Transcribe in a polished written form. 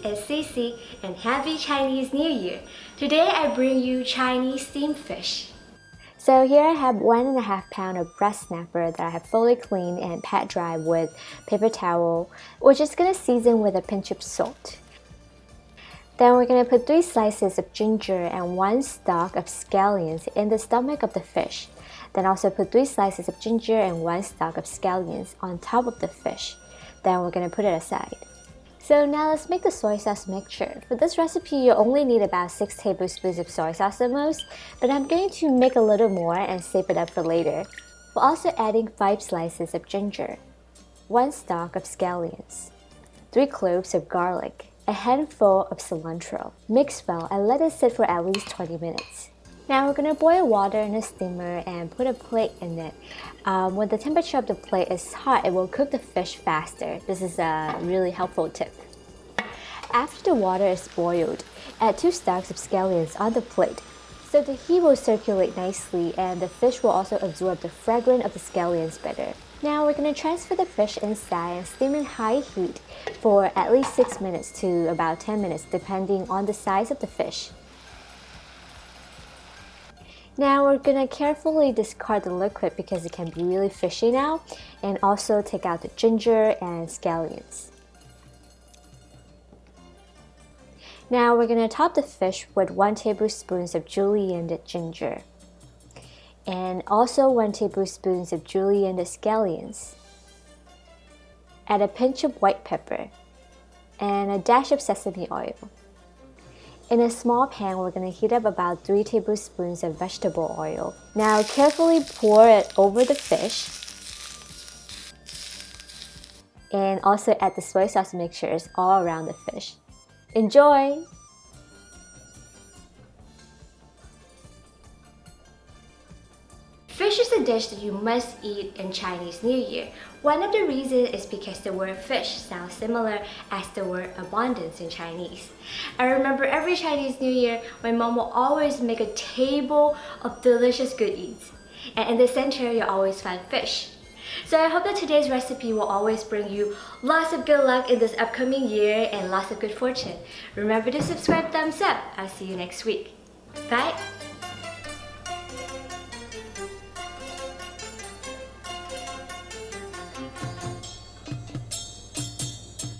is CiCi and Happy Chinese New Year. Today I bring you Chinese steamed fish. So here I have 1.5 pounds of breast snapper that I have fully cleaned and pat dry with paper towel. We're just going to season with a pinch of salt. Then we're going to put 3 slices of ginger and 1 stalk of scallions in the stomach of the fish. Then also put 3 slices of ginger and 1 stalk of scallions on top of the fish. Then we're going to put it aside. So now let's make the soy sauce mixture. For this recipe, you only need about 6 tablespoons of soy sauce at most, but I'm going to make a little more and save it up for later. We're also adding 5 slices of ginger, 1 stalk of scallions, 3 cloves of garlic, a handful of cilantro. Mix well and let it sit for at least 20 minutes. Now we're going to boil water in a steamer and put a plate in it. When the temperature of the plate is hot, it will cook the fish faster. This is a really helpful tip. After the water is boiled, add 2 stalks of scallions on the plate. So the heat will circulate nicely and the fish will also absorb the fragrance of the scallions better. Now we're going to transfer the fish inside and steam in high heat for at least 6 minutes to about 10 minutes depending on the size of the fish. Now we're going to carefully discard the liquid because it can be really fishy now, and also take out the ginger and scallions. Now we're going to top the fish with 1 tablespoon of julienned ginger and also 1 tablespoon of julienned scallions. Add a pinch of white pepper and a dash of sesame oil. In a small pan, we're going to heat up about 3 tablespoons of vegetable oil. Now carefully pour it over the fish and also add the soy sauce mixtures all around the fish. Enjoy! Fish is a dish that you must eat in Chinese New Year. One of the reasons is because the word fish sounds similar as the word abundance in Chinese. I remember every Chinese New Year, my mom will always make a table of delicious good eats. And in the center, you'll always find fish. So I hope that today's recipe will always bring you lots of good luck in this upcoming year and lots of good fortune. Remember to subscribe, thumbs up. I'll see you next week. Bye!